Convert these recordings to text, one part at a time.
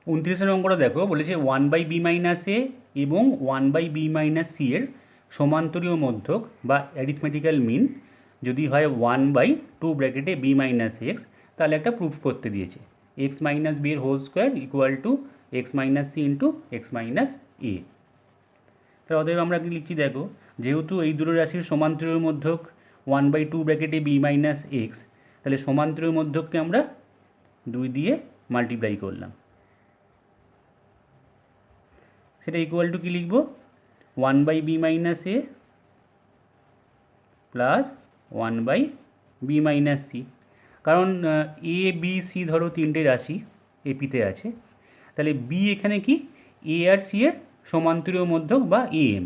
29 অঙ্কটা দেখো, বলেছে 1/b-a এবং 1/b-c এর সমান্তরীয় মধ্যক বা অ্যারিথমেটিক্যাল মিন যদি হয় 1/2 ব্র্যাকেটে b - x, তাহলে একটা প্রুফ করতে দিয়েছে x - b এর whole square equal to x - c into x - a। তাহলে অতএব আমরা কি লিখছি দেখো, যেহেতু এই দুটো রাশির সমান্তরীয় মধ্যক 1/2 ব্র্যাকেটে b - x, তাহলে সমান্তরীয় মধ্যককে আমরা 2 দিয়ে মাল্টিপ্লাই করলাম। সেটা ইকুয়াল টু কী লিখব, 1/b - a plus 1/b - c। কারণ এ বি সি ধরো তিনটে রাশি এপিতে আছে, তাহলে বি এখানে কি এ আর সি এর সমান্তরীয় মধ্যক বা এম।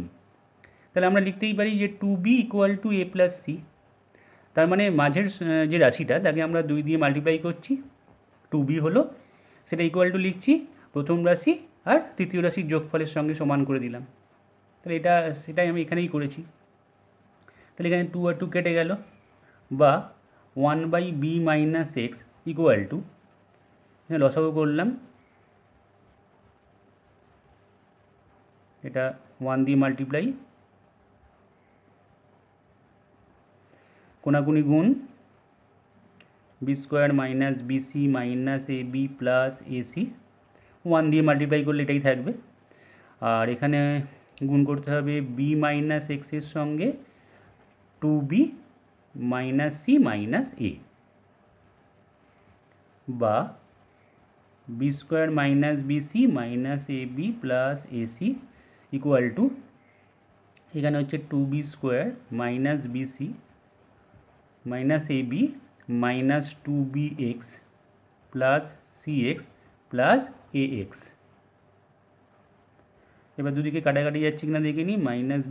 তাহলে আমরা লিখতেই পারি যে 2b equal to a plus C. তার মানে মাঝের যে রাশিটা তাকে আমরা 2 দিয়ে মাল্টিপ্লাই করছি, 2b হলো, সেটা ইকুয়াল টু লিখছি প্রথম রাশি আর তৃতীয় রাশির যোগফলের সঙ্গে সমান করে দিলাম। তাহলে সেটাই আমি এখানেই করেছি। তাহলে এখানে 2 আর 2 কেটে গেল, বা 1/b - x ইকুয়াল টু, এখানে লসাগু করলাম, এটা 1 দিয়ে মাল্টিপ্লাই, কোনাকুনি গুণ, B square minus BC minus A B plus AC, 1 দিয়ে মাল্টিপ্লাই করলে এটাই থাকবে। আর এখানে গুণ করতে হবে বি মাইনাস এক্সের সঙ্গে 2b minus C minus A, বা B square minus BC minus A B plus AC equal to, এখানে হচ্ছে 2b square minus BC minus A B minus 2bx plus cx plus ax। এবার দুদিকে কাটাকাটি যাচ্ছে কিনা দেখে নিই, মাইনাস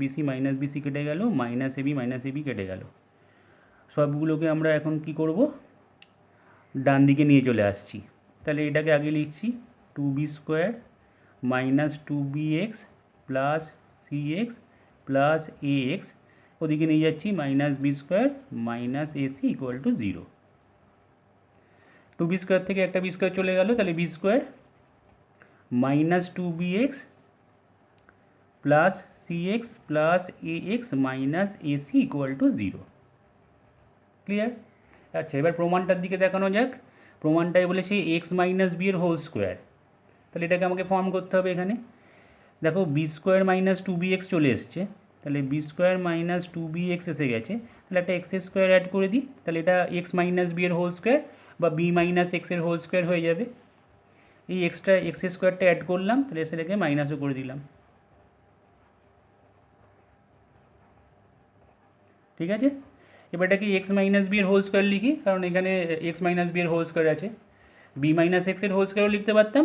বিসি কেটে গেল, মাইনাস এবি কেটে গেল। সবগুলোকে আমরা এখন কি করব, ডান দিকে নিয়ে চলে আসছি। তাহলে এটাকে আগে লিখছি 2b square minus 2bx plus cx plus ax, ওদিকে নিয়ে যাচ্ছি minus B square minus AC equal to 0। 2b square থেকে একটা বি স্কোয়ার চলে গেল, তাহলে B square minus 2bx plus cx plus ax minus AC equal to 0। Clear? আচ্ছা, এবার প্রমাণটার দিকে দেখানো যাক। প্রমাণটায় বলেছে x মাইনাস বি এর হোল স্কোয়ার, তাহলে এটাকে আমাকে ফর্ম করতে হবে। এখানে দেখো বি স্কোয়ার মাইনাস 2bx চলে এসছে, তাহলে বি স্কোয়ার মাইনাস 2bx এসে গেছে, তাহলে একটা এক্স স্কোয়ার অ্যাড করে দিই, তাহলে এটা x মাইনাস বি এর হোল স্কোয়ার বা বি মাইনাস এক্সের হোল স্কোয়ার হয়ে যাবে। এই এক্সট্রা এক্স স্কোয়ারটা অ্যাড করলাম, তাহলে সেটাকে মাইনাসও করে দিলাম। ঠিক আছে, এবার এটাকে এক্স মাইনাস বি এর হোল স্কোয়ার লিখি, কারণ এখানে এক্স মাইনাস বি এর হোল স্কোয়ার আছে। বি মাইনাস এক্সের হোল স্কোয়ারও লিখতে পারতাম,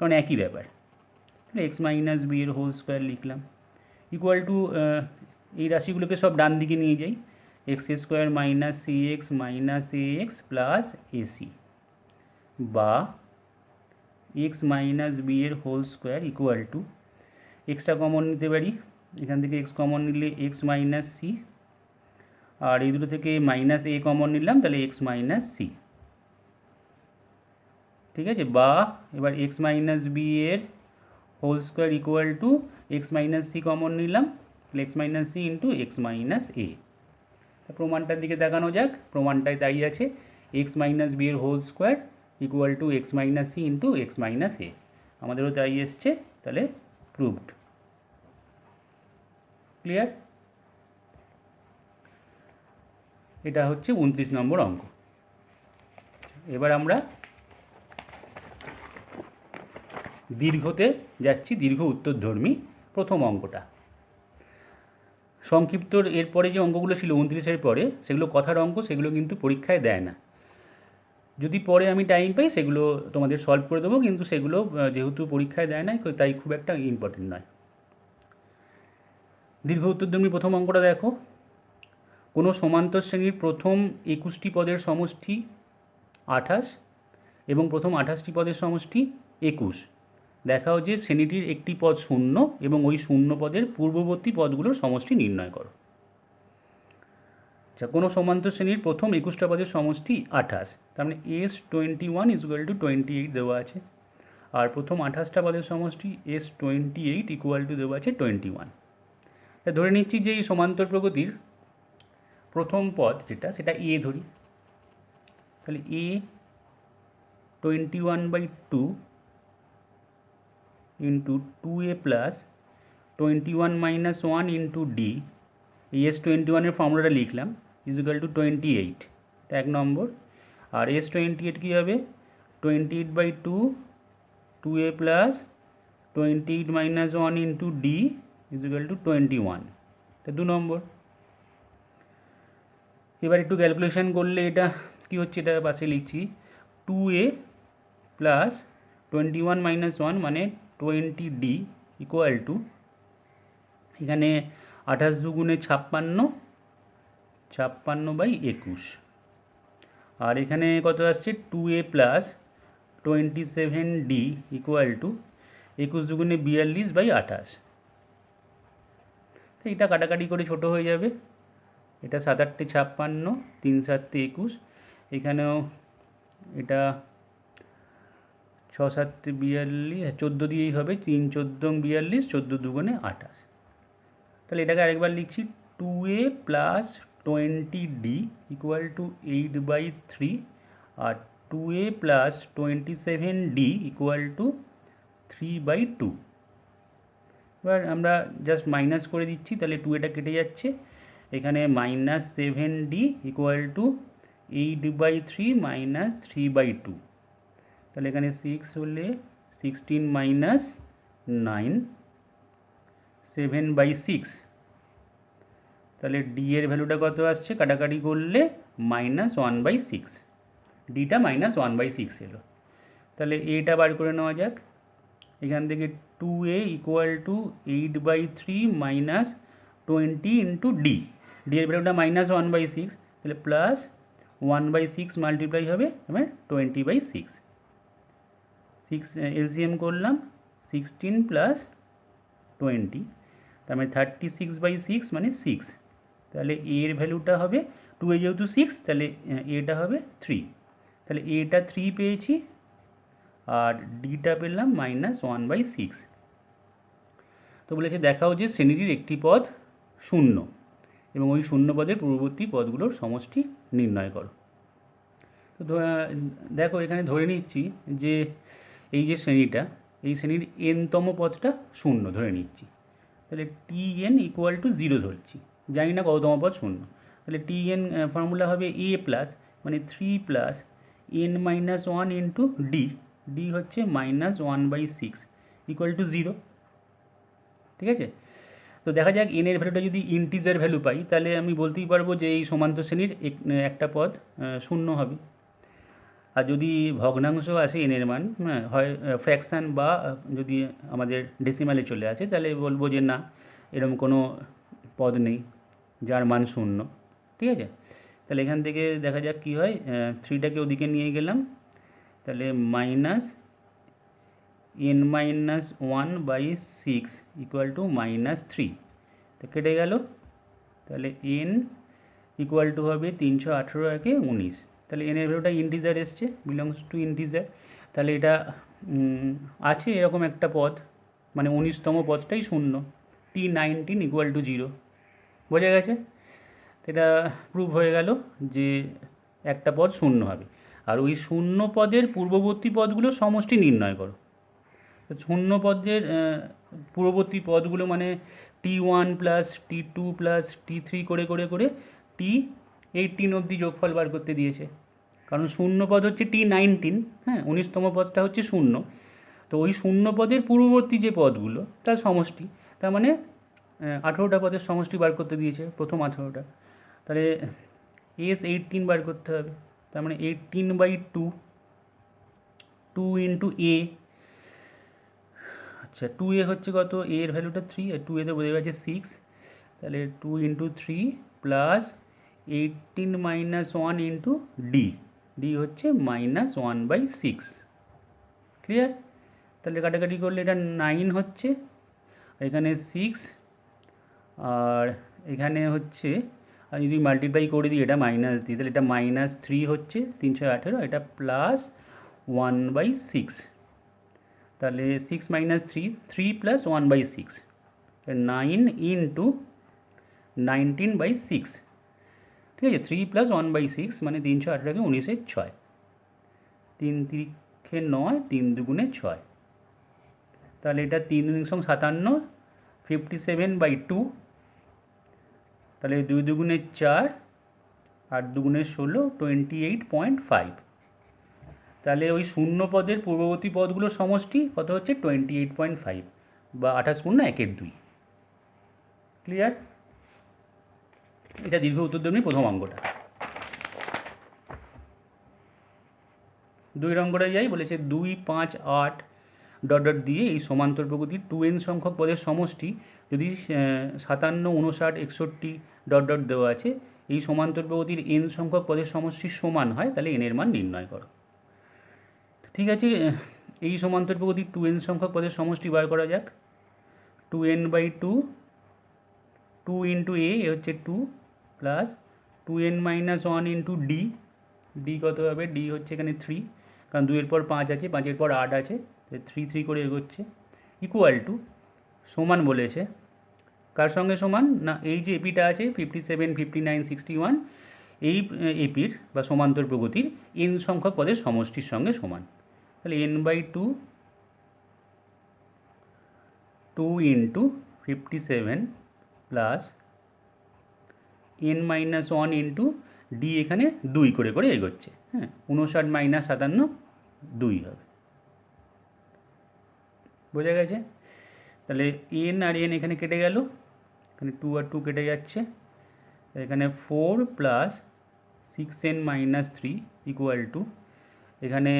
কারণ একই ব্যাপার। তাহলে এক্স মাইনাস বি এর হোল স্কোয়ার লিখলাম ইকুয়াল টু, এই রাশিগুলোকে সব ডান দিকে নিয়ে যাই, X square minus C X minus A X plus AC, বা এক্স মাইনাস বি এর হোল স্কোয়ার ইকুয়াল টু, এক্সটা কমন নিতে পারি, এখান থেকে এক্স কমন নিলে এক্স মাইনাস সি, আর এই দুটো থেকে মাইনাস এ কমন নিলাম, তাহলে এক্স মাইনাস সি। ঠিক আছে, বা এবার এক্স মাইনাস বি এর whole square equal to X minus C common নিলাম, তাহলে X minus C into X minus A. প্রমাণটার দিকে দেখানো যাক। প্রমাণটায় তাই আছে, এক্স মাইনাস বি এর whole square equal to X minus C into X minus A. আমাদেরও তাই এসছে, তাহলে প্রুভড। ক্লিয়ার? এটা হচ্ছে 29 নম্বর অঙ্ক। এবার আমরা দীর্ঘতে যাচ্ছি, দীর্ঘ উত্তরধর্মী প্রথম অঙ্কটা। সংক্ষিপ্তর এরপরে যে অঙ্কগুলো ছিল 29-এর পরে, সেগুলো কথার অঙ্ক, সেগুলো কিন্তু পরীক্ষায় দেয় না। যদি পরে আমি টাইম পাই সেগুলো তোমাদের সলভ করে দেবো, কিন্তু সেগুলো যেহেতু পরীক্ষায় দেয় না, তাই খুব একটা ইম্পর্টেন্ট নয়। দীর্ঘ উত্তরধর্মী প্রথম অঙ্কটা দেখো, কোনো সমান্তর শ্রেণীর প্রথম 21টি পদের সমষ্টি 28 এবং প্রথম 28টি পদের সমষ্টি 21। দেখাও যে শ্রেণীটির একটি পদ শূন্য এবং ওই শূন্য পদের পূর্ববর্তী পদগুলোর সমষ্টি নির্ণয় করো। আচ্ছা, কোনো সমান্তর শ্রেণীর প্রথম 21টা পদের সমষ্টি 28, তার মানে S21 = 28 দেওয়া আছে। আর প্রথম 28টা পদের সমষ্টি S28 ইকুয়াল টু দেওয়া আছে 21। ধরে নিচ্ছি যে এই সমান্তর প্রগতির প্রথম পদ যেটা সেটা এ ধরি, তাহলে এ 21/2 into 2a plus 21 minus 1 into D, এই S21 ফর্মুলাটা লিখলাম, ইকুয়াল টু 28, এক নম্বর। আর S28 কী হবে, 28/2 2a plus 28 minus 1 into D equal two 21, এটা 2 নম্বর। এবার একটু ক্যালকুলেশন করলে এটা কি হচ্ছে, এটা পাশে লিখছি 2a প্লাস 21 মাইনাস 1 মানে 20d ইকুয়াল টু, এখানে 28 দুগুণে 56, 56/21। আর এখানে কত আসছে 2a plus 27d equal two 21 দুগুণে 42/28। তো এটা কাটাকাটি করে ছোট হয়ে যাবে, এটা 7 8 56, 3 7 21, এখানেও এটা 6 7 42, 14 দিয়েই হবে, 3 14 42, 14 দুগুণে 28। তাহলে এটাকে আরেকবার লিখছি 2a plus 20d equal to 8/3 আর 2a plus 27d equal to 3/2। এবার আমরা জাস্ট মাইনাস করে দিচ্ছি, তাহলে 2 কেটে যাচ্ছে, এখানে minus 7d equal to 8/3 minus 3/2, তাহলে এখানে 6 হলে 16 মাইনাস 9 7/6, তাহলে ডি এর ভ্যালুটা কত আসছে, কাটাকাটি করলে -1/6, ডিটা -1/6 এলো। তাহলে এটা বার করে নেওয়া যাক, এখান থেকে 2a equal to 8/3 minus 20 into D, D এর ভ্যালুটা -1/6, তাহলে প্লাস 1/6 মাল্টিপ্লাই হবে এবার 20/6, 6 এলসিএম করলাম 16 প্লাস 20, তার মানে 36/6 মানে 6, তাহলে এ এর ভ্যালুটা হবে 2a যেহেতু 6, তাহলে এটা হবে 3, তাহলে এটা 3 পেয়েছি আর ডিটা পেলাম -1/6। তো বলেছে দেখাও যে শ্রেণীটির একটি পদ শূন্য এবং ওই শূন্য পদের পূর্ববর্তী পদগুলোর সমষ্টি নির্ণয় করো। তো দেখো এখানে ধরে নিচ্ছি যে এই যে শ্রেণীটা, এই শ্রেণীর এনতম পদটা শূন্য ধরে নিচ্ছি, তাহলে tn ইকুয়াল টু 0 ধরছি, জানি না কততম পদ শূন্য, তাহলে tn ফর্মুলা হবে a প্লাস মানে 3 plus n minus 1 into D, D হচ্ছে -1/6 ইকুয়াল টু 0, ঠিক আছে। তো দেখা যাক n এর ভ্যালুটা যদি ইন্টিজার ভ্যালু পাই, তাহলে আমি বলতেই পারবো যে এই সমান্তর শ্রেণীর একটা পদ শূন্য হবে। আর যদি ভগ্নাংশ আসে n এর মান, হয় ফ্র্যাকশান বা যদি আমাদের ডেসিমালে চলে আসে, তাহলে বলবো যে না, এরকম কোনো পদ নেই যার মান শূন্য, ঠিক আছে। তাহলে এখান থেকে দেখা যাক কী হয়, 3টাকে ওদিকে নিয়ে গেলাম, তাহলে -n-1/6 ইকুয়াল টু -3, তো কেটে গেল, তাহলে n ইকুয়াল টু হবে 318 একে 19, তাহলে n এর ভ্যালুটা ইন্টিজার এসছে, বিলংস টু ইন্টিজার, তাহলে এটা আছে এরকম একটা পদ, মানে 19তম পদটাই শূন্য, t19 ইকুয়াল টু 0, বোঝা গেছে। এটা প্রুভ হয়ে গেল যে একটা পদ শূন্য হবে, আর ওই শূন্য পদের পূর্ববর্তী পদগুলো সমষ্টি নির্ণয় করো। শূন্য পদের পূর্ববর্তী পদগুলো মানে t1 plus t2 plus t3 করে করে করে t18 অবধি যোগফল বার করতে দিয়েছে, কারণ শূন্য পদ হচ্ছে t19, হ্যাঁ, 19তম পদটা হচ্ছে শূন্য, তো ওই শূন্য পদের পূর্ববর্তী যে পদগুলো তার সমষ্টি, তার মানে 18টা পদের সমষ্টি বার করতে দিয়েছে, প্রথম 18টা, তাহলে S18 বার করতে হবে, তার মানে 18/2, 2 ইন্টু এ, আচ্ছা 2a হচ্ছে কত, a এর ভ্যালুটা 3 আর 2a তে বোঝা গেছে 6, তাহলে 2 into 3 plus 18 minus 1 into D, D হচ্ছে -1/6, ক্লিয়ার। তাহলে কাটাকাটি করলে এটা 9 হচ্ছে, এখানে 6, আর এখানে হচ্ছে, আর যদি মাল্টিপ্লাই করে দিই এটা মাইনাস দিই, তাহলে এটা -3 হচ্ছে 318, এটা +1/6, তাহলে 6 মাইনাস 3 প্লাস 1/6, 9 ইন্টু 19/6, ঠিক আছে। 3 প্লাস 1/6 মানে 318কে 19-এর 6, 3 3 9, 3 2 6, তাহলে এটা 3 2 57, 57/2, তাহলে 2 2 4, 8 2 16, 28.5, তাহলে ওই শূন্য পদের পূর্ববর্তী পদগুলোর সমষ্টি কত হচ্ছে 28.5 বা 28 পূর্ণ 1/2। ক্লিয়ার? এটা দীর্ঘ উত্তরধ্বনি প্রথম অঙ্কটা। 2 অঙ্কটা যাই, বলেছে 2 5 8 ডট ডট দিয়ে এই সমান্তর প্রকৃতির 2n সংখ্যক পদের সমষ্টি যদি 57 59 61 ডট ডট দেওয়া আছে, এই সমান্তর প্রকৃতির n সংখ্যক পদের সমষ্টির সমান হয়, তাহলে n এর মান নির্ণয় করো। ঠিক আছে, এই সমান্তর প্রকৃতির 2n সংখ্যক পদের সমষ্টি বার করা যাক। 2n/2, 2 ইন্টু এ হচ্ছে 2 plus 2n minus 1 into D, D কত হবে, ডি হচ্ছে এখানে 3, কারণ 2-এর পর 5 আছে, 5-এর পর 8 আছে, 3 3 করে এগোচ্ছে, ইকুয়াল টু সমান বলেছে, কার সঙ্গে সমান না এই যে এপিটা আছে 57 59 61, এই এপির বা সমান্তর প্রগতির n সংখ্যক পদের সমষ্টির সঙ্গে সমান। তাহলে n/2, 2 into 57 plus n minus 1 into D, এখানে 2 করে করে এগোচ্ছে, হ্যাঁ, 59 মাইনাস 57 2 হবে, বোঝা গেছে। তাহলে n আর n এখানে কেটে গেল, এখানে 2 আর 2 কেটে যাচ্ছে, এখানে 4 plus 6n minus 3 equal to, এখানে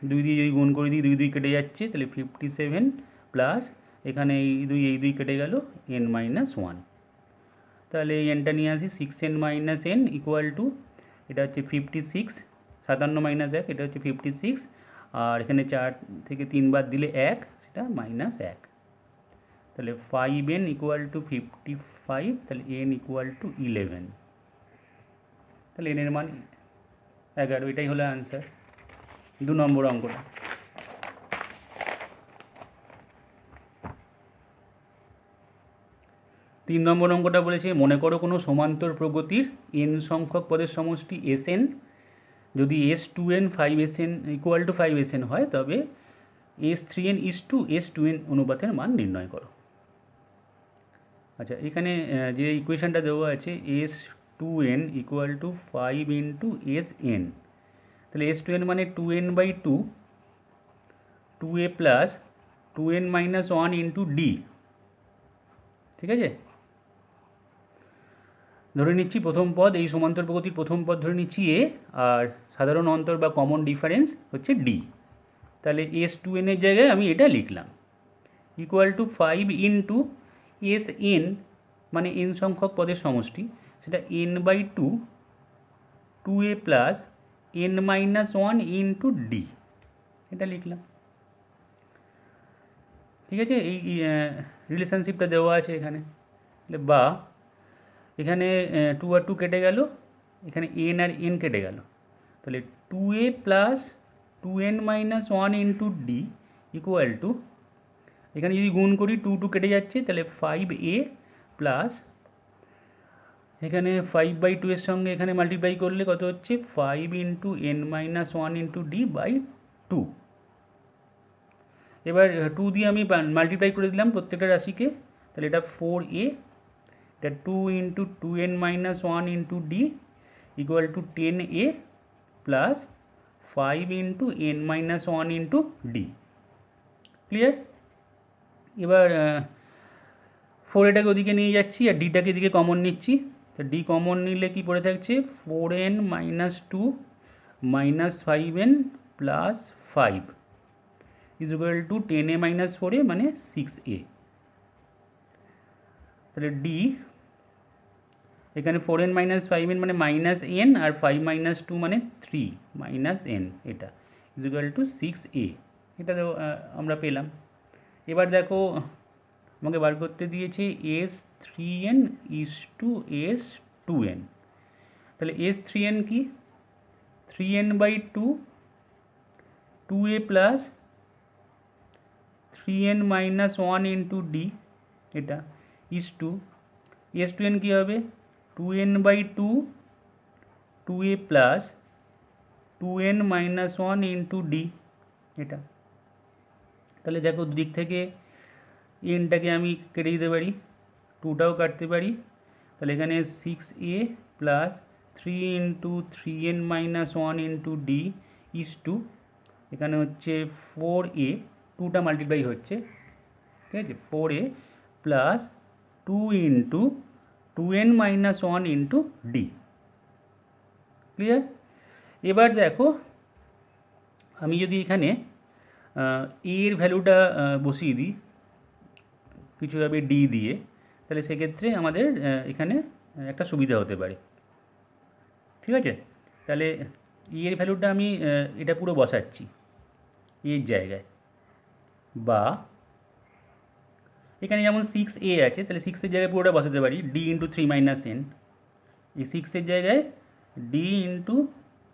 2 দিয়ে যদি গুণ করে দিই 2 2 কেটে যাচ্ছে, তাহলে 57 প্লাস এখানে এই 2 কেটে গেল n মাইনাস 1, তাহলে এই nটা নিয়ে আসি 6n minus n equal to, এটা হচ্ছে 56, 57 মাইনাস 1 এটা হচ্ছে 56, আর এখানে 4 থেকে 3 বাদ দিলে 1, সেটা মাইনাস 1, তাহলে 5n ইকুয়াল টু 55, তাহলে n ইকুয়াল টু 11, তাহলে n এর মান 11, এটাই হলো অ্যান্সার 2 নম্বর অঙ্কটা। 3 নম্বর অঙ্কটা বলেছে মনে করো কোনো সমান্তর প্রগতির n সংখ্যক পদের সমষ্টি Sn, যদি S2n 5Sn equal to 5Sn হয়, তবে S3n ইস টু S2n অনুপাতের মান নির্ণয় করো। আচ্ছা, এখানে যে ইকুয়েশনটা দেওয়া আছে S2n equal to 5 into Sn, তাহলে S2n মানে 2n/2, 2a plus 2n minus 1 into D, ঠিক আছে। ধরে নিচ্ছি প্রথম পদ, এই সমান্তর প্রগতির প্রথম পদ ধরে নিচ্ছি এ, আর সাধারণ অন্তর বা কমন ডিফারেন্স হচ্ছে ডি, তাহলে S2n এর জায়গায় আমি এটা লিখলাম, ইকুয়াল টু 5 ইন্টু Sn মানে n সংখ্যক পদের সমষ্টি, সেটা n/2, 2a plus n minus 1 into D, এটা লিখলাম। ঠিক আছে, এই রিলেশনশিপটা দেওয়া আছে এখানে, বা এখানে 2 আর 2 কেটে গেল, এখানে n আর n কেটে গেল, তাহলে 2a plus 2n minus 1 into D equal to, এখানে যদি গুণ করি 2 2 কেটে যাচ্ছে, তাহলে 5a প্লাস এখানে 5/2 এর সঙ্গে এখানে মাল্টিপ্লাই করলে কত হচ্ছে 5 into n minus 1 into D by 2। এবার 2 দিয়ে আমি মাল্টিপ্লাই করে দিলাম প্রত্যেকটা রাশিকে, তাহলে এটা 4a, এটা 2 into 2n minus 1 into D equal two 10a plus 5 into n minus 1 into D. Clear? এবার 4 এটাকে ওদিকে নিয়ে যাচ্ছি আর ডিটাকে এদিকে কমন নিচ্ছি, তো ডি কমন নিলে কি পড়ে থাকছে 4n minus 2 minus 5n plus 5 is equal to 10a minus 4a মানে 6a। তাহলে ডি এখানে 4n মাইনাস 5n মানে মাইনাস n, আর 5 মাইনাস 2 মানে 3 মাইনাস n, এটা ইজ ইকুয়াল টু 6a, এটা আমরা পেলাম। এবার দেখো আমাকে বার করতে দিয়েছে S3n ইস টু S2n, তাহলে S3n কি 3n/2, 2a plus 3n minus one into D, এটা is to S two N কী হবে 2n/2 2a plus 2n minus one into D, এটা। তাহলে দেখো দিক থেকে এনটাকে আমি কেটে দিতে পারি, টুটাও কাটতে পারি। তাহলে এখানে 6a plus 3 into 3n minus one into D is two, এখানে হচ্ছে 4a, টুটা মাল্টিপ্লাই হচ্ছে, ঠিক আছে, 4a plus 2 into 2n minus one into D. Clear? এবার দেখো আমি যদি এখানে এর ভ্যালুটা বসিয়ে দিই কিছুভাবে ডি দিয়ে, তাহলে সেক্ষেত্রে আমাদের এখানে একটা সুবিধা হতে পারে। ঠিক আছে, তাহলে এর ভ্যালুটা আমি এটা পুরো বসাচ্ছি এর জায়গায়, বা এখানে যেমন 6a আছে, তাহলে 6-এর জায়গায় পুরোটা বসাতে পারি ডি ইন্টু 3 মাইনাস এন, এই 6-এর জায়গায় ডি ইন্টু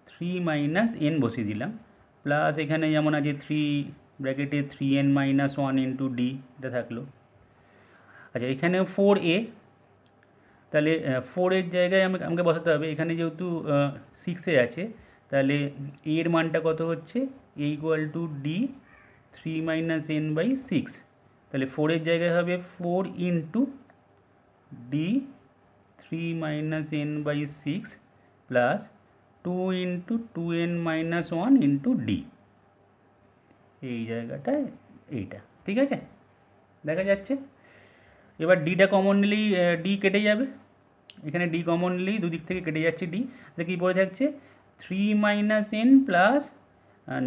3 মাইনাস এন বসিয়ে দিলাম, প্লাস এখানে যেমন আছে 3 ব্র্যাকেটে 3n minus one into D, এটা থাকলো। আচ্ছা, এখানেও 4a, তাহলে 4-এর জায়গায় আমাকে বসাতে হবে, এখানে যেহেতু 6-এ আছে, তাহলে এর মানটা কত হচ্ছে a equal to D 3 minus N by 6, তাহলে 4-এর জায়গায় হবে 4 into D 3 minus N by 6 plus 2 into 2n minus one into D, এই জায়গাটায় এইটা। ঠিক আছে, দেখা যাচ্ছে। এবার ডিটা কমন নিলেই ডি কেটে যাবে, এখানে ডি কমন নিলেই দুদিক থেকে কেটে যাচ্ছে ডি, তাহলে কী পড়ে থাকছে 3 minus N plus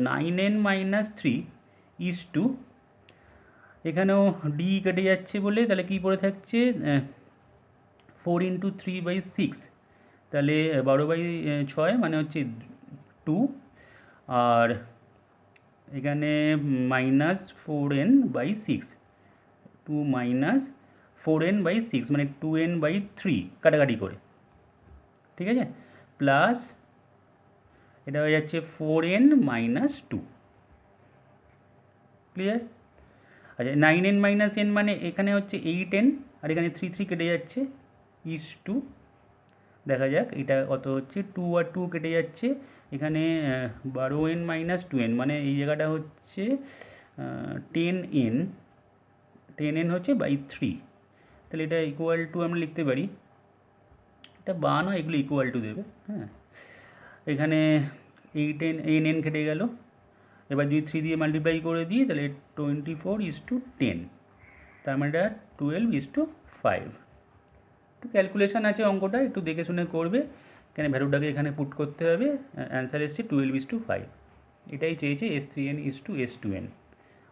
9n minus 3 is to, এখানেও ডি কেটে যাচ্ছে বলে তাহলে কী পড়ে থাকছে 4 ইন্টু 3/6, তাহলে 12/6 মানে হচ্ছে 2, আর এখানে মাইনাস 4n/6, 2 মাইনাস 4n/6 মানে 2n/3 কাটাকাটি করে, ঠিক আছে, প্লাস এটা হয়ে যাচ্ছে 4n মাইনাস 2। ক্লিয়ার? আচ্ছা, 9n মাইনাস এন মানে এখানে হচ্ছে 8n, আর এখানে 3 কেটে যাচ্ছে ইস টু, দেখা যাক এটা কত হচ্ছে 2 আর 2 কেটে যাচ্ছে, এখানে 12n মাইনাস 2n মানে এই জায়গাটা হচ্ছে 10n হচ্ছে বাই 3, তাহলে এটা ইকুয়াল টু আমরা লিখতে পারি, এটা বা না এগুলো ইকুয়াল টু দেবে, হ্যাঁ, এখানে 8n কেটে গেল, এবার যদি 3 দিয়ে মাল্টিপ্লাই করে দিই তাহলে 24:10, তার মানে এটা 12:5। একটু ক্যালকুলেশান আছে অঙ্কটা, একটু দেখে শুনে করবে, এখানে ভ্যালুটাকে এখানে পুট করতে হবে, অ্যান্সার এসছে 12:5। এটাই চেয়েছে S3n:2n,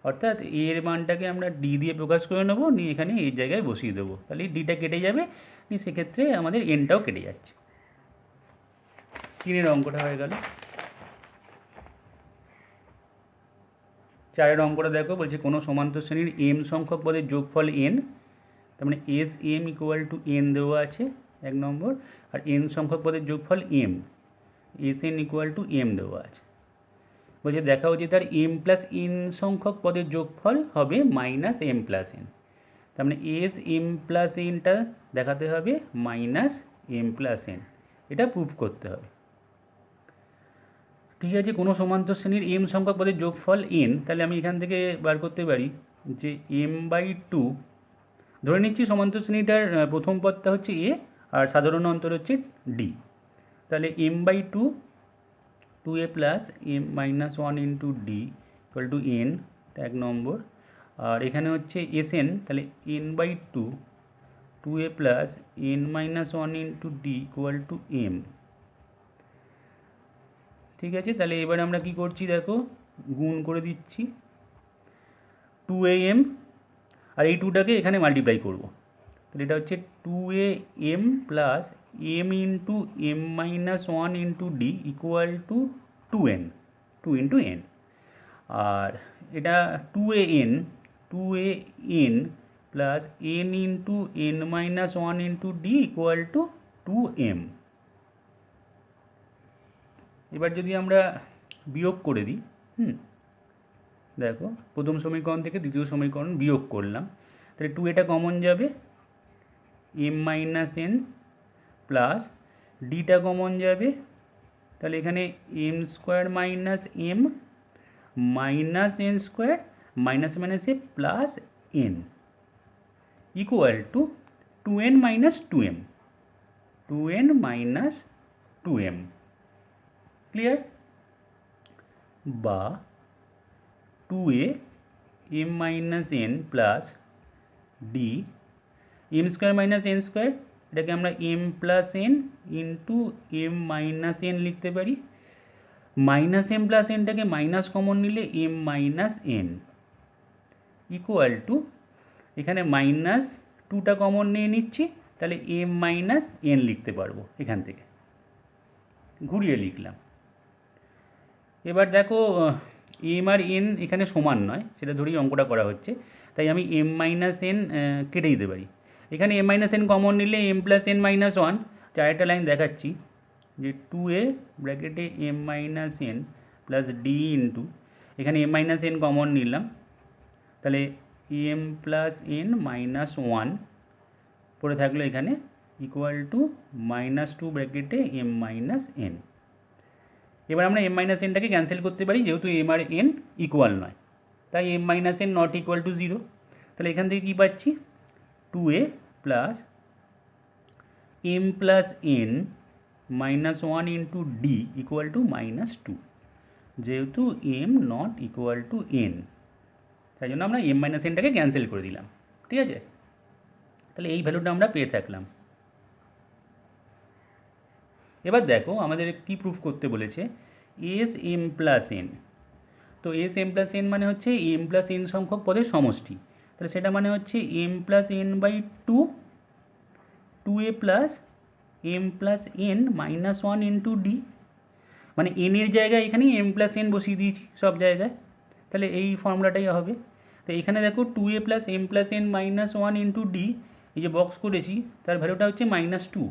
অর্থাৎ এর মানটাকে আমরা ডি দিয়ে প্রকাশ করে নেবো, নিয়ে এখানে এই জায়গায় বসিয়ে দেবো, তাহলে ডিটা কেটে যাবে, নিয়ে সেক্ষেত্রে আমাদের এনটাও কেটে যাচ্ছে। 3-এর অঙ্কটা হয়ে গেল। 4-এর অঙ্কটা দেখো, বলছে কোনো সমান্তর শ্রেণীর এম সংখ্যক পদের যোগফল n, তার মানে S M equal to N দেওয়া আছে 1 নম্বর, আর এন সংখ্যক পদের যোগফল এম, S N equal to M দেওয়া আছে। বলছে দেখা হচ্ছে তার এম প্লাস এন সংখ্যক পদের যোগফল হবে মাইনাস এম প্লাস এন, তার মানে এস এম প্লাস এনটা দেখাতে হবে মাইনাস এম প্লাস এন, এটা প্রুফ করতে হবে। ঠিক আছে, কোনো সমান্তর শ্রেণীর এম সংখ্যক পদের যোগফল এন, তাহলে আমি এখান থেকে বার করতে পারি যে m/2, ধরে নিচ্ছি সমান্তর শ্রেণীটার প্রথম পদটা হচ্ছে এ আর সাধারণ অন্তর হচ্ছে ডি, তাহলে m/2 2a plus m minus 1 into D equal to N, 1 নম্বর, আর এখানে হচ্ছে এস এন, তাহলে n/2 2a plus n minus 1 into D equal to M. ঠিক আছে, তাহলে এবার আমরা কি করছি দেখো, গুণ করে দিচ্ছি 2am, আর এই 2টাকে এখানে মাল্টিপ্লাই করব, তাহলে এটা হচ্ছে 2am plus m into m minus 1 into D equal to 2n, 2 into n, আর এটা 2an plus n into n minus 1 into D equal two 2m। এবার যদি আমরা বিয়োগ করে দিই, দেখো প্রথম সমীকরণ থেকে দ্বিতীয় সমীকরণ বিয়োগ করলাম, তাহলে 2 এটা কমন যাবে, m মাইনাস এন প্লাস ডিটা কমন যাবে, তাহলে এখানে M square minus M minus N square minus minus A plus N equal to 2n minus 2m, 2n minus 2m, clear? বা 2a m minus n plus D M square minus N square, এটাকে আমরা m plus N into M minus N লিখতে পারি, minus M plus এনটাকে minus common নিলে M minus N equal to, এখানে minus 2টা common নিয়ে নিচ্ছি, তাহলে এম মাইনাস এন লিখতে পারবো, এখান থেকে ঘুরিয়ে লিখলাম। এবার দেখো এম আর এন এখানে সমান নয়, সেটা ধরেই অঙ্কটা করা হচ্ছে, তাই আমি এম মাইনাস এন কেটে দিতে পারি। এখানে এম মাইনাস এন কমন নিলে M plus N minus one, চারটা লাইন দেখাচ্ছি যে 2a ব্র্যাকেটে M minus N plus D into, এখানে এম মাইনাস এন কমন নিলাম, তাহলে M plus N minus one পড়ে থাকলো এখানে ইকুয়াল টু মাইনাস 2 ব্র্যাকেটে এম মাইনাস এন। এবার আমরা এম মাইনাস এনটাকে ক্যান্সেল করতে পারি, যেহেতু এম আর এন ইকুয়াল নয়, তাই M minus N not equal to 0, তাহলে এখান থেকে কী পাচ্ছি 2a plus M plus N minus one into D equal to minus 2, যেহেতু M not equal to N, তাই জন্য আমরা এম মাইনাস এনটাকে ক্যান্সেল করে দিলাম, ঠিক আছে? তাহলে এই ভ্যালুটা আমরা পেয়ে থাকলাম। এবার দেখো আমাদের কি প্রুফ করতে বলেছে, এস এম প্লাস এন, তো এস এম প্লাস এন মানে হচ্ছে এম প্লাস এন সংখ্যক পদের সমষ্টি, তাহলে সেটা মানে হচ্ছে M plus N by two, 2a plus M plus N minus one into D, মানে এনের জায়গায় এখানে এম প্লাস এন বসিয়ে দিয়েছি সব জায়গায়, তাহলে এই ফর্মুলাটাই হবে। তো এখানে দেখো 2a plus M plus N minus one into D, এই যে বক্স করেছি তার ভ্যালুটা হচ্ছে মাইনাস 2,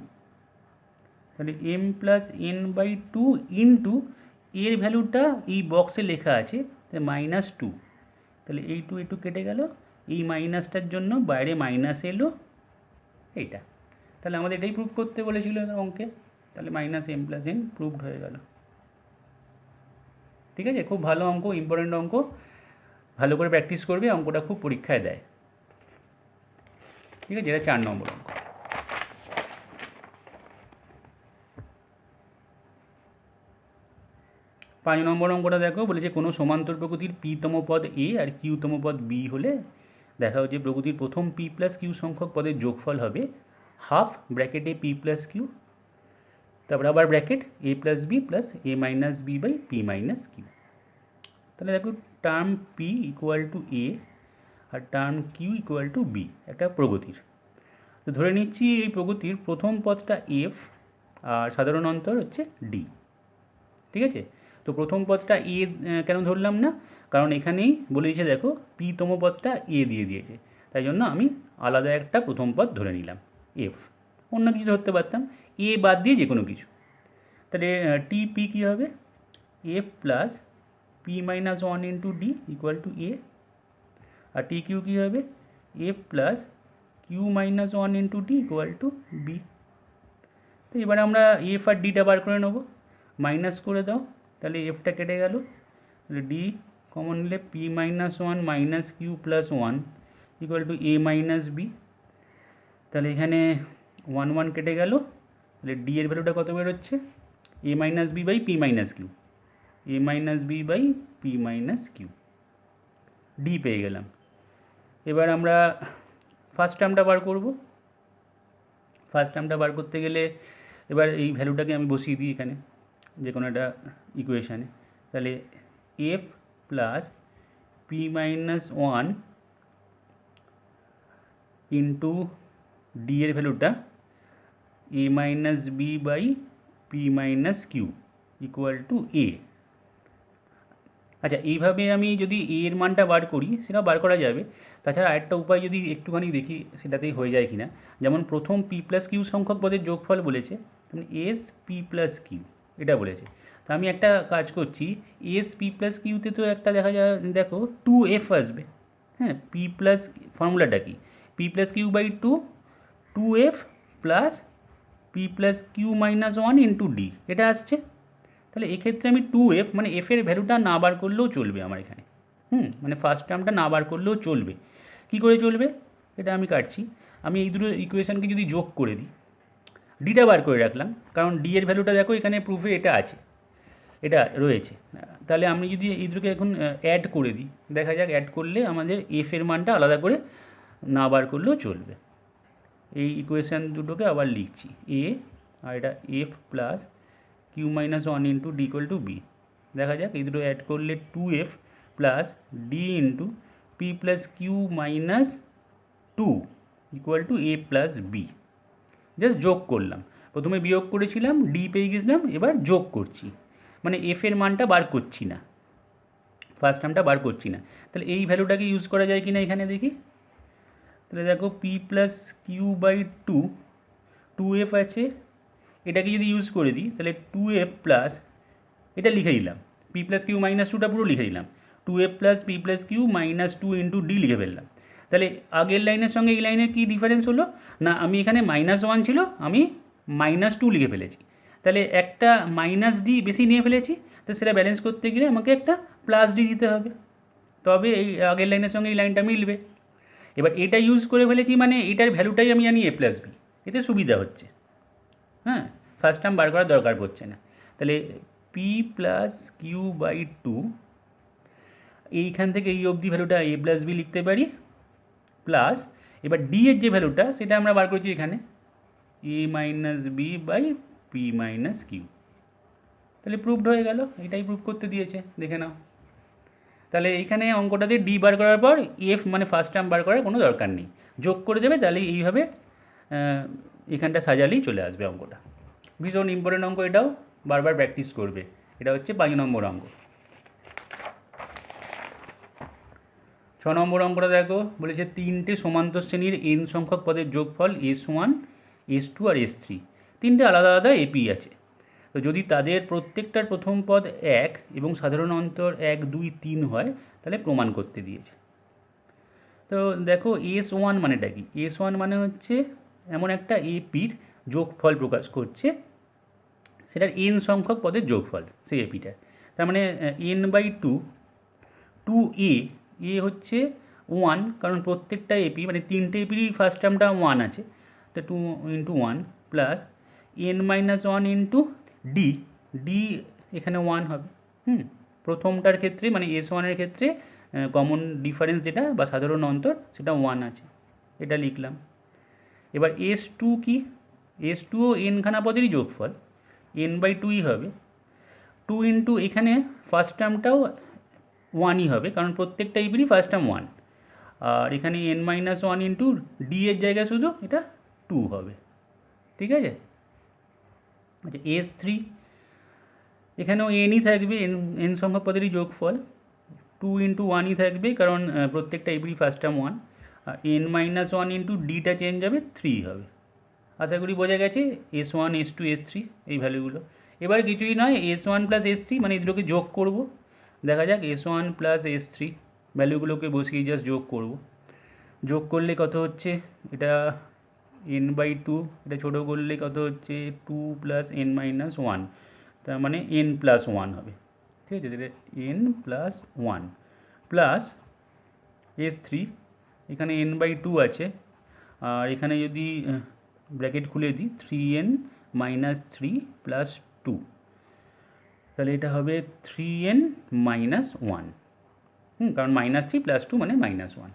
তাহলে M plus N by two into এর ভ্যালুটা এই বক্সে লেখা আছে মাইনাস 2, তাহলে এই টু একটু কেটে গেল, এই মাইনাসটার জন্য বাইরে মাইনাস এলো এইটা, তাহলে আমাদের এটাই প্রুভ করতে বলেছিল অঙ্কে, তাহলে minus M plus N proved হয়ে গেল। ঠিক আছে, খুব ভালো অঙ্ক, ইম্পর্টেন্ট অঙ্ক, ভালো করে প্র্যাকটিস করবে, অঙ্কটা খুব পরীক্ষায় দেয়। ঠিক আছে, এটা 4 নম্বর অঙ্ক। পাঁচ নম্বর অঙ্কটা দেখো, বলেছে কোনো সমান্তর প্রকৃতির পিতম পদ এ আর কিউতম পদ বি হলে দেখা হচ্ছে প্রকৃতির প্রথম পি প্লাস কিউ সংখ্যক পদের যোগফল হবে হাফ ব্র্যাকেটে পি প্লাস কিউ, তারপর আবার bracket A plus B plus A minus B by P minus Q. তাহলে দেখো term P equal to A আর term Q equal to B একটা প্রগতির, তো ধরে নিচ্ছি এই প্রগতির প্রথম পদটা এফ আর সাধারণ অন্তর হচ্ছে ডি। ঠিক আছে, তো প্রথম পদটা এ কেন ধরলাম না, কারণ এখানেই বলে দিয়েছে দেখো পিতম পদটা এ দিয়ে দিয়েছে, তাই জন্য আমি আলাদা একটা প্রথম পদ ধরে নিলাম এফ, অন্য কিছু ধরতে পারতাম, এ বাদ দিয়ে যে কোনো কিছু। তাহলে টি পি কী হবে, F plus P minus one into D equal to A, আর টি কিউ কী হবে, F plus Q minus one into D equal to B. তো এবার আমরা এফ আর ডিটা বার করে নেবো, মাইনাস করে দাও, তাহলে এফটা কেটে গেল, তাহলে ডি কমন নিলে P minus one minus Q plus one equal to A minus B, তাহলে এখানে 1 1 কেটে গেল, তাহলে ডি এর ভ্যালুটা কত বেরোচ্ছে, A minus B by P minus Q, A minus B by P minus Q, D পেয়ে গেলাম। এবার আমরা ফার্স্ট টার্মটা বার করব, ফার্স্ট টার্মটা বার করতে গেলে এবার এই ভ্যালুটাকে আমি বসিয়ে দিই এখানে যে কোনো একটা ইকুয়েশানে, তাহলে F plus P minus one into D এর ভ্যালুটা A minus B by P minus Q equal to A. আচ্ছা, এইভাবে আমি যদি এ এর মানটা বার করি সেটা বার করা যাবে, তাছাড়া আরেকটা উপায় যদি একটুখানি দেখি সেটাতেই হয়ে যায় কিনা, যেমন প্রথম পি প্লাস কিউ সংখ্যক পদের যোগফল বলেছে, এস পি প্লাস কিউ এটা বলেছে, তা আমি একটা কাজ করছি, এস পি প্লাস কিউতে তো একটা দেখা যায়, দেখো 2f আসবে। হ্যাঁ, পি প্লাস ফর্মুলাটা কি, P plus Q by 2f plus P plus Q minus 1 into D, এটা আসছে। তাহলে এক্ষেত্রে আমি 2f মানে এফের ভ্যালুটা না বার করলেও চলবে আমার এখানে। মানে ফার্স্ট টার্মটা না বার করলেও চলবে। কী করে চলবে, এটা আমি কাটছি। আমি এই দুটো ইকুয়েশানকে যদি যোগ করে দিই, ডিটা বার করে রাখলাম, কারণ ডি এর ভ্যালুটা দেখো এখানে প্রুফে এটা আছে, এটা রয়েছে। তাহলে আমি যদি এই দুটোকে এখন অ্যাড করে দিই, দেখা যাক অ্যাড করলে আমাদের এফ এর মানটা আলাদা করে না বার করলেও চলবে। এই ইকুয়েশান দুটোকে আবার লিখছি, এ আর এটা F plus Q minus 1 into D equal to B. দেখা যাক এই দুটো অ্যাড করলে 2f plus D into P plus Q minus 2 equal to A plus B. Just যোগ করলাম, প্রথমে বিয়োগ করেছিলাম, ডি পেয়ে গেছিলাম, এবার যোগ করছি, মানে এফ এর মানটা বার করছি না, ফার্স্ট টার্মটা বার করছি না। তাহলে এই ভ্যালুটাকে ইউজ করা যায় কি না এখানে দেখি। তাহলে দেখো P plus Q by 2f আছে, এটাকে যদি ইউজ করে দিই তাহলে 2f প্লাস, এটা লিখে দিলাম, পি প্লাস কিউ মাইনাস 2টা পুরো লিখে দিলাম, 2f plus P plus Q minus 2 into D লিখে ফেললাম। তাহলে আগের লাইনের সঙ্গে এই লাইনের কী ডিফারেন্স হলো না, আমি এখানে -1 ছিল, আমি -2 লিখে ফেলেছি। তাহলে একটা মাইনাস ডি বেশি নিয়ে ফেলেছি, তো সেটা ব্যালেন্স করতে গেলে আমাকে একটা প্লাস ডি দিতে হবে, তবে এই আগের লাইনের সঙ্গে এই লাইনটা মিলবে। এবার এটা ইউজ করে ফেলেছি মানে এটার ভ্যালুটাই আমি জানি a প্লাস বি, এতে সুবিধা হচ্ছে। হ্যাঁ, ফার্স্ট টার্ম বার করার দরকার পড়ছে না। তাহলে পি প্লাস কিউ বাই 2, এইখান থেকে এই অবধি ভ্যালুটা a প্লাস বি লিখতে পারি, প্লাস এবার ডি এর যে ভ্যালুটা সেটা আমরা বার করছি এখানে, a minus B by P minus Q. তাহলে প্রুভড হয়ে গেল, এটাই প্রুভ করতে দিয়েছে, দেখে নাও। তাহলে এইখানে অঙ্কটাতে ডি বার করার পর এফ মানে ফার্স্ট টার্ম বার করার কোনো দরকার নেই, যোগ করে দেবে, তাহলে এইভাবে এখানটা সাজালেই চলে আসবে অঙ্কটা। ভীষণ ইম্পর্টেন্ট অঙ্ক, এটাও বারবার প্র্যাকটিস করবে। এটা হচ্ছে 5 নম্বর অঙ্ক। 6 নম্বর অঙ্কটা দেখো, বলেছে 3টে সমান্তর শ্রেণীর n সংখ্যক পদের যোগফল s1, s2 আর s3, 3টে আলাদা আলাদা এপি আছে। তো যদি তাদের প্রত্যেকটার প্রথম পদ 1 এবং সাধারণ অন্তর 1, 2, 3 হয়, তাহলে প্রমাণ করতে দিয়েছে। তো দেখো s1 মানেটা কি, s1 মানে হচ্ছে এমন একটা এপির যোগফল প্রকাশ করছে, সেটার n সংখ্যক পদের যোগফল সেই এপিটার। তার মানে n/2, 2a, এ হচ্ছে 1, কারণ প্রত্যেকটা এপি মানে 3টে এপিরই ফার্স্ট টার্মটা 1 আছে, তো 2 into 1 plus n-1 into D, D এখানে 1 হবে। প্রথমটার ক্ষেত্রে মানে s1 এর ক্ষেত্রে কমন ডিফারেন্স যেটা বা সাধারণ অন্তর সেটা 1 আছে, এটা লিখলাম। এবার s2 কি, s2ও n-খানা পদেরই যোগফল, n/2ই হবে। 2 ইন্টু এখানে ফার্স্ট টার্মটাও 1ই হবে, কারণ প্রত্যেকটা এপিরই ফার্স্ট টার্ম 1, আর এখানে n-1 ইন্টু ডি এর জায়গায় শুধু এটা 2 হবে। ঠিক আছে। আচ্ছা s3, এখানেও nই থাকবে, n সংখ্যক পদেরই যোগফল, 2 ইন্টু 1ই থাকবে, কারণ প্রত্যেকটা এপিরই ফার্স্ট টার্ম 1, আর n-1 ইন্টু ডিটা চেঞ্জ হবে, 3 হবে। আশা করি বোঝা গেছে s1, s2, s3 এই ভ্যালুগুলো। এবার কিছুই নয়, s1 প্লাস s3 মানে এগুলোকে যোগ করব। দেখা যাক s1 প্লাস s3 ভ্যালুগুলোকে বসিয়ে জাস্ট যোগ করব। যোগ করলে কত হচ্ছে, এটা n/2, এটা ছোটো করলে কত হচ্ছে 2 প্লাস n-1, তার মানে n+1 হবে। ঠিক আছে, তাহলে n+1 প্লাস s3, এখানে n/2 আছে, আর এখানে যদি ব্র্যাকেট খুলে দিই 3n-3 প্লাস 2, তাহলে এটা হবে 3n-1, কারণ -3 প্লাস 2 মানে -1।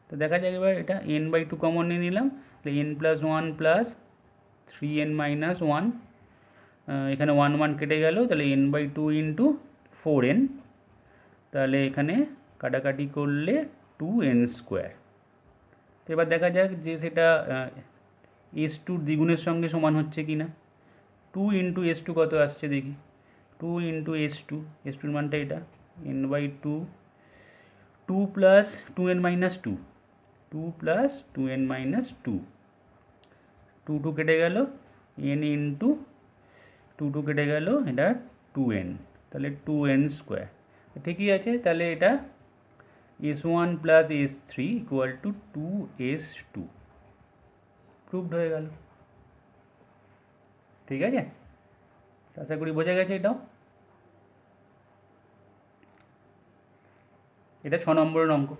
তো দেখা যাক এবার এটা n/2 কমন নিয়ে নিলাম, তাহলে n+1 প্লাস 3n-1, এখানে 1 1 কেটে গেল, তাহলে n/2 ইন্টু 4n, তাহলে এখানে কাটাকাটি করলে 2n²। তো এবার দেখা যাক যে সেটা s2 দ্বিগুণের সঙ্গে সমান হচ্ছে কি না। 2 ইন্টু s2 কত আসছে দেখি, 2 ইন্টু s2, s2-র মানটা এটা n/2, 2 plus 2n-2, 2 plus 2n-2, 2 2 কেটে গেল, n ইন্টু 2 2 কেটে গেল, এটা 2n, তাহলে 2n স্কোয়ার ঠিকই আছে। তাহলে এটা s1 plus s3 equal to 2s2 proved হয়ে গেল। ঠিক আছে, আশা করি বোঝা গেছে এটাও। এটা 6 নম্বরের অঙ্ক।